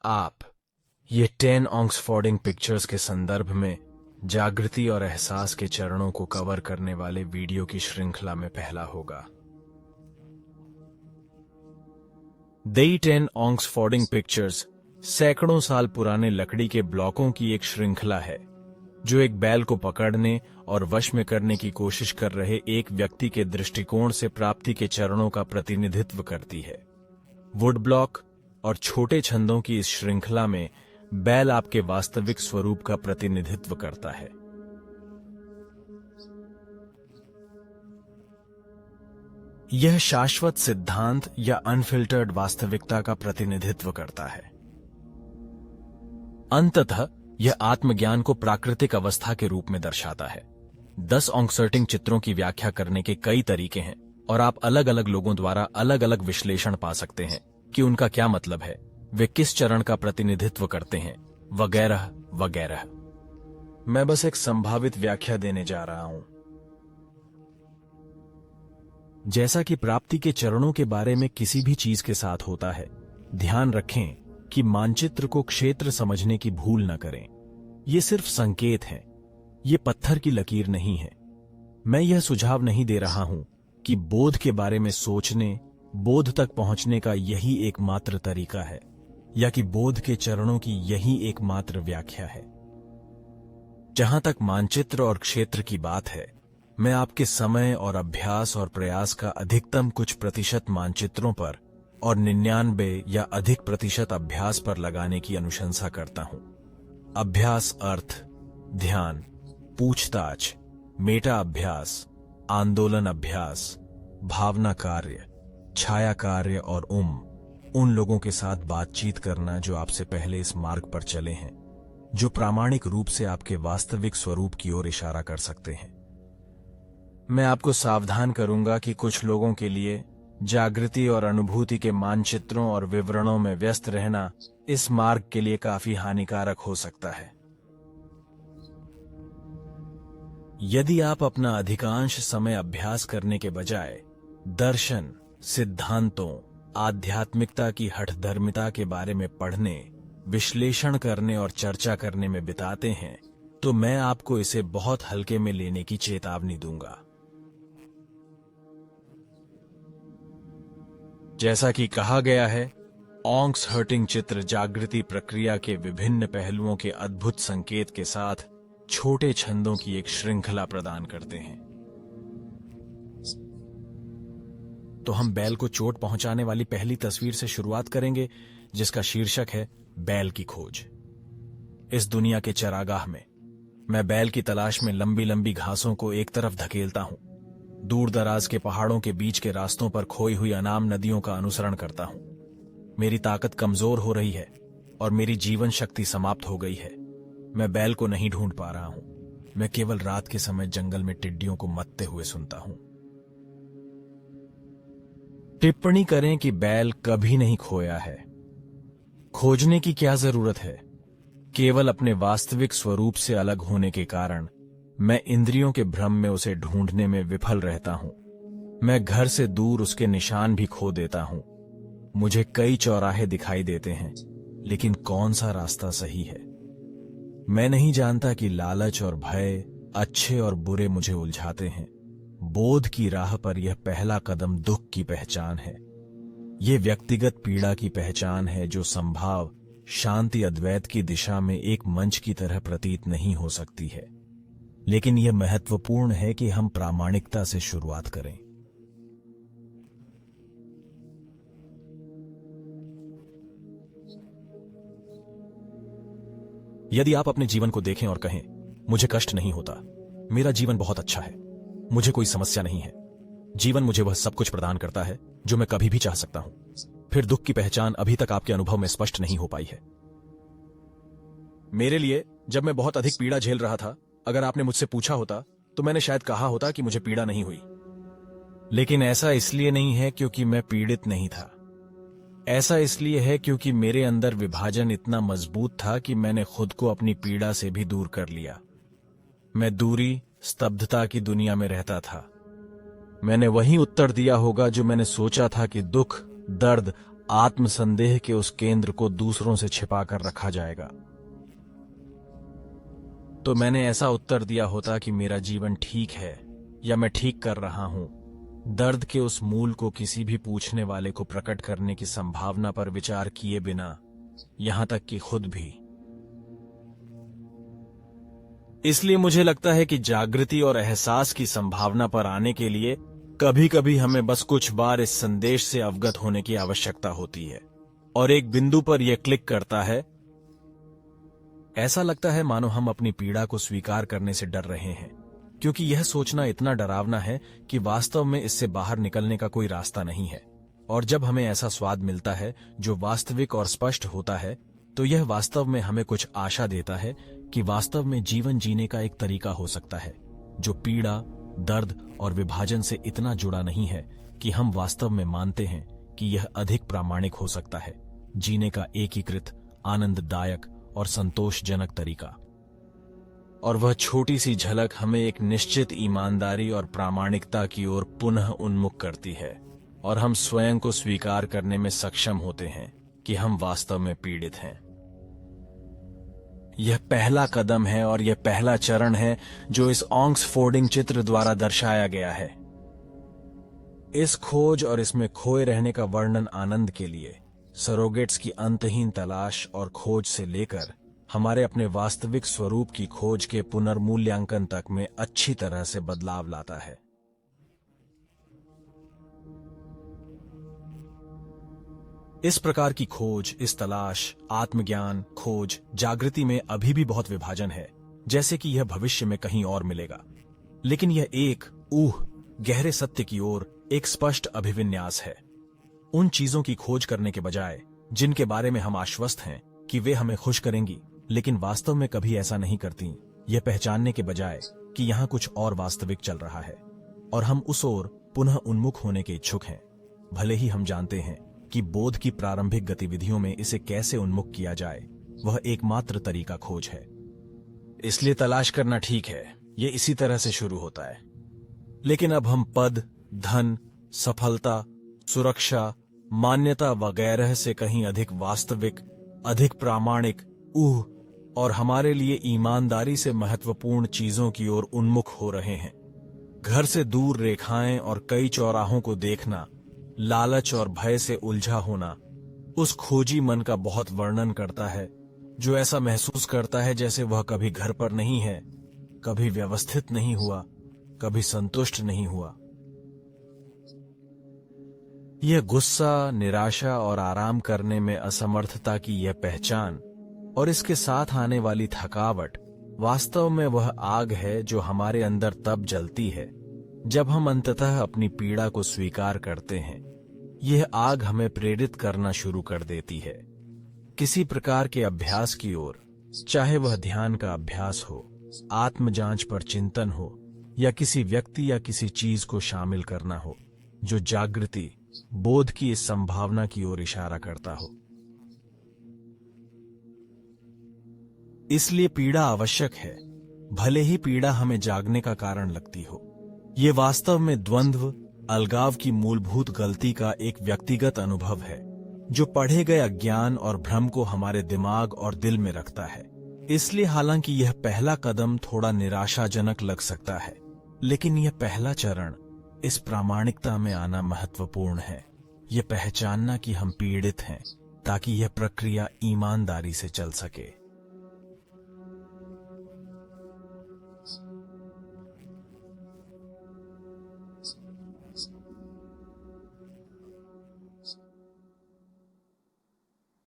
आप ये 10 ऑक्सफोर्डिंग पिक्चर्स के संदर्भ में जागृति और एहसास के चरणों को कवर करने वाले वीडियो की श्रृंखला में पहला होगा। दे 10 ऑक्सफोर्डिंग पिक्चर्स सैकड़ों साल पुराने लकड़ी के ब्लॉकों की एक श्रृंखला है जो एक बैल को पकड़ने और वश में करने की कोशिश कर रहे एक व्यक्ति के दृष्टिकोण से प्राप्ति के चरणों का प्रतिनिधित्व करती है। वुड ब्लॉक और छोटे छंदों की इस श्रृंखला में बैल आपके वास्तविक स्वरूप का प्रतिनिधित्व करता है। यह शाश्वत सिद्धांत या अनफिल्टर्ड वास्तविकता का प्रतिनिधित्व करता है। अंततः यह आत्मज्ञान को प्राकृतिक अवस्था के रूप में दर्शाता है। 10 ऑक्सर्टिंग चित्रों की व्याख्या करने के कई तरीके हैं और आप अलग अलग लोगों द्वारा अलग अलग विश्लेषण पा सकते हैं कि उनका क्या मतलब है, वे किस चरण का प्रतिनिधित्व करते हैं, वगैरह वगैरह। मैं बस एक संभावित व्याख्या देने जा रहा हूं। जैसा कि प्राप्ति के चरणों के बारे में किसी भी चीज के साथ होता है, ध्यान रखें कि मानचित्र को क्षेत्र समझने की भूल न करें। ये सिर्फ संकेत हैं, ये पत्थर की लकीर नहीं है। मैं यह सुझाव नहीं दे रहा हूं कि बोध के बारे में सोचने, बोध तक पहुंचने का यही एकमात्र तरीका है, या कि बोध के चरणों की यही एकमात्र व्याख्या है। जहां तक मानचित्र और क्षेत्र की बात है, मैं आपके समय और अभ्यास और प्रयास का अधिकतम कुछ प्रतिशत मानचित्रों पर और 99 या अधिक प्रतिशत अभ्यास पर लगाने की अनुशंसा करता हूं। अभ्यास अर्थ ध्यान, पूछताछ, मेटा अभ्यास, आंदोलन अभ्यास, भावना कार्य, छाया कार्य और उन लोगों के साथ बातचीत करना जो आपसे पहले इस मार्ग पर चले हैं, जो प्रामाणिक रूप से आपके वास्तविक स्वरूप की ओर इशारा कर सकते हैं। मैं आपको सावधान करूंगा कि कुछ लोगों के लिए जागृति और अनुभूति के मानचित्रों और विवरणों में व्यस्त रहना इस मार्ग के लिए काफी हानिकारक हो सकता है। यदि आप अपना अधिकांश समय अभ्यास करने के बजाय दर्शन, सिद्धांतों, आध्यात्मिकता की हठधर्मिता के बारे में पढ़ने, विश्लेषण करने और चर्चा करने में बिताते हैं, तो मैं आपको इसे बहुत हल्के में लेने की चेतावनी दूंगा। जैसा कि कहा गया है, ऑक्सहर्टिंग चित्र जागृति प्रक्रिया के विभिन्न पहलुओं के अद्भुत संकेत के साथ छोटे छंदों की एक श्रृंखला प्रदान करते हैं। तो हम बैल को चोट पहुंचाने वाली पहली तस्वीर से शुरुआत करेंगे, जिसका शीर्षक है बैल की खोज। इस दुनिया के चरागाह में मैं बैल की तलाश में लंबी लंबी घासों को एक तरफ धकेलता हूं, दूर दराज के पहाड़ों के बीच के रास्तों पर खोई हुई अनाम नदियों का अनुसरण करता हूं। मेरी ताकत कमजोर हो रही है और मेरी जीवन शक्ति समाप्त हो गई है। मैं बैल को नहीं ढूंढ पा रहा हूं। मैं केवल रात के समय जंगल में टिड्डियों को मत्ते हुए सुनता हूं। टिप्पणी करें कि बैल कभी नहीं खोया है। खोजने की क्या जरूरत है? केवल अपने वास्तविक स्वरूप से अलग होने के कारण मैं इंद्रियों के भ्रम में उसे ढूंढने में विफल रहता हूं। मैं घर से दूर उसके निशान भी खो देता हूं। मुझे कई चौराहे दिखाई देते हैं, लेकिन कौन सा रास्ता सही है? मैं नहीं जानता कि लालच और भय, अच्छे और बुरे मुझे उलझाते हैं। बोध की राह पर यह पहला कदम दुख की पहचान है। यह व्यक्तिगत पीड़ा की पहचान है जो संभाव शांति अद्वैत की दिशा में एक मंच की तरह प्रतीत नहीं हो सकती है, लेकिन यह महत्वपूर्ण है कि हम प्रामाणिकता से शुरुआत करें। यदि आप अपने जीवन को देखें और कहें, मुझे कष्ट नहीं होता, मेरा जीवन बहुत अच्छा है, मुझे कोई समस्या नहीं है, जीवन मुझे वह सब कुछ प्रदान करता है जो मैं कभी भी चाह सकता हूं, फिर दुख की पहचान अभी तक आपके अनुभव में स्पष्ट नहीं हो पाई है। मेरे लिए जब मैं बहुत अधिक पीड़ा झेल रहा था, अगर आपने मुझसे पूछा होता तो मैंने शायद कहा होता कि मुझे पीड़ा नहीं हुई। लेकिन ऐसा इसलिए नहीं है क्योंकि मैं पीड़ित नहीं था। ऐसा इसलिए है क्योंकि मेरे अंदर विभाजन इतना मजबूत था कि मैंने खुद को अपनी पीड़ा से भी दूर कर लिया। मैं दूरी, स्तब्धता की दुनिया में रहता था। मैंने वही उत्तर दिया होगा जो मैंने सोचा था कि दुख, दर्द, आत्मसंदेह के उस केंद्र को दूसरों से छिपा कर रखा जाएगा। तो मैंने ऐसा उत्तर दिया होता कि मेरा जीवन ठीक है या मैं ठीक कर रहा हूं, दर्द के उस मूल को किसी भी पूछने वाले को प्रकट करने की संभावना पर विचार किए बिना, यहां तक कि खुद भी। इसलिए मुझे लगता है कि जागृति और एहसास की संभावना पर आने के लिए कभी कभी हमें बस कुछ बार इस संदेश से अवगत होने की आवश्यकता होती है, और एक बिंदु पर यह क्लिक करता है। ऐसा लगता है मानो हम अपनी पीड़ा को स्वीकार करने से डर रहे हैं, क्योंकि यह सोचना इतना डरावना है कि वास्तव में इससे बाहर निकलने का कोई रास्ता नहीं है। और जब हमें ऐसा स्वाद मिलता है जो वास्तविक और स्पष्ट होता है, तो यह वास्तव में हमें कुछ आशा देता है कि वास्तव में जीवन जीने का एक तरीका हो सकता है जो पीड़ा, दर्द और विभाजन से इतना जुड़ा नहीं है कि हम वास्तव में मानते हैं कि यह अधिक प्रामाणिक हो सकता है, जीने का एकीकृत, आनंददायक और संतोषजनक तरीका। और वह छोटी सी झलक हमें एक निश्चित ईमानदारी और प्रामाणिकता की ओर पुनः उन्मुख करती है, और हम स्वयं को स्वीकार करने में सक्षम होते हैं कि हम वास्तव में पीड़ित हैं। यह पहला कदम है और यह पहला चरण है जो इस ऑक्सफोर्डिंग चित्र द्वारा दर्शाया गया है। इस खोज और इसमें खोए रहने का वर्णन आनंद के लिए सरोगेट्स की अंतहीन तलाश और खोज से लेकर हमारे अपने वास्तविक स्वरूप की खोज के पुनर्मूल्यांकन तक में अच्छी तरह से बदलाव लाता है। इस प्रकार की खोज, इस तलाश, आत्मज्ञान, खोज, जागृति में अभी भी बहुत विभाजन है, जैसे कि यह भविष्य में कहीं और मिलेगा। लेकिन यह एक गहरे सत्य की ओर एक स्पष्ट अभिविन्यास है। उन चीजों की खोज करने के बजाय जिनके बारे में हम आश्वस्त हैं कि वे हमें खुश करेंगी, लेकिन वास्तव में कभी ऐसा नहीं करती, यह पहचानने के बजाय कि यहां कुछ और वास्तविक चल रहा है, और हम उस ओर पुनः उन्मुख होने के इच्छुक हैं, भले ही हम जानते हैं कि बोध की प्रारंभिक गतिविधियों में इसे कैसे उन्मुख किया जाए, वह एकमात्र तरीका खोज है। इसलिए तलाश करना ठीक है, यह इसी तरह से शुरू होता है। लेकिन अब हम पद, धन, सफलता, सुरक्षा, मान्यता वगैरह से कहीं अधिक वास्तविक, अधिक प्रामाणिक, और हमारे लिए ईमानदारी से महत्वपूर्ण चीजों की ओर उन्मुख हो रहे हैं। घर से दूर रेखाएं और कई चौराहों को देखना, लालच और भय से उलझा होना, उस खोजी मन का बहुत वर्णन करता है जो ऐसा महसूस करता है जैसे वह कभी घर पर नहीं है, कभी व्यवस्थित नहीं हुआ, कभी संतुष्ट नहीं हुआ। यह गुस्सा, निराशा और आराम करने में असमर्थता की यह पहचान और इसके साथ आने वाली थकावट वास्तव में वह आग है जो हमारे अंदर तब जलती है जब हम अंततः अपनी पीड़ा को स्वीकार करते हैं। यह आग हमें प्रेरित करना शुरू कर देती है किसी प्रकार के अभ्यास की ओर, चाहे वह ध्यान का अभ्यास हो, आत्मजांच पर चिंतन हो, या किसी व्यक्ति या किसी चीज को शामिल करना हो जो जागृति, बोध की इस संभावना की ओर इशारा करता हो। इसलिए पीड़ा आवश्यक है, भले ही पीड़ा हमें जागने का कारण लगती हो। ये वास्तव में द्वंद्व, अलगाव की मूलभूत गलती का एक व्यक्तिगत अनुभव है जो पढ़े गए अज्ञान और भ्रम को हमारे दिमाग और दिल में रखता है। इसलिए हालांकि यह पहला कदम थोड़ा निराशाजनक लग सकता है, लेकिन यह पहला चरण, इस प्रामाणिकता में आना महत्वपूर्ण है। यह पहचानना कि हम पीड़ित हैं ताकि यह प्रक्रिया ईमानदारी से चल सके।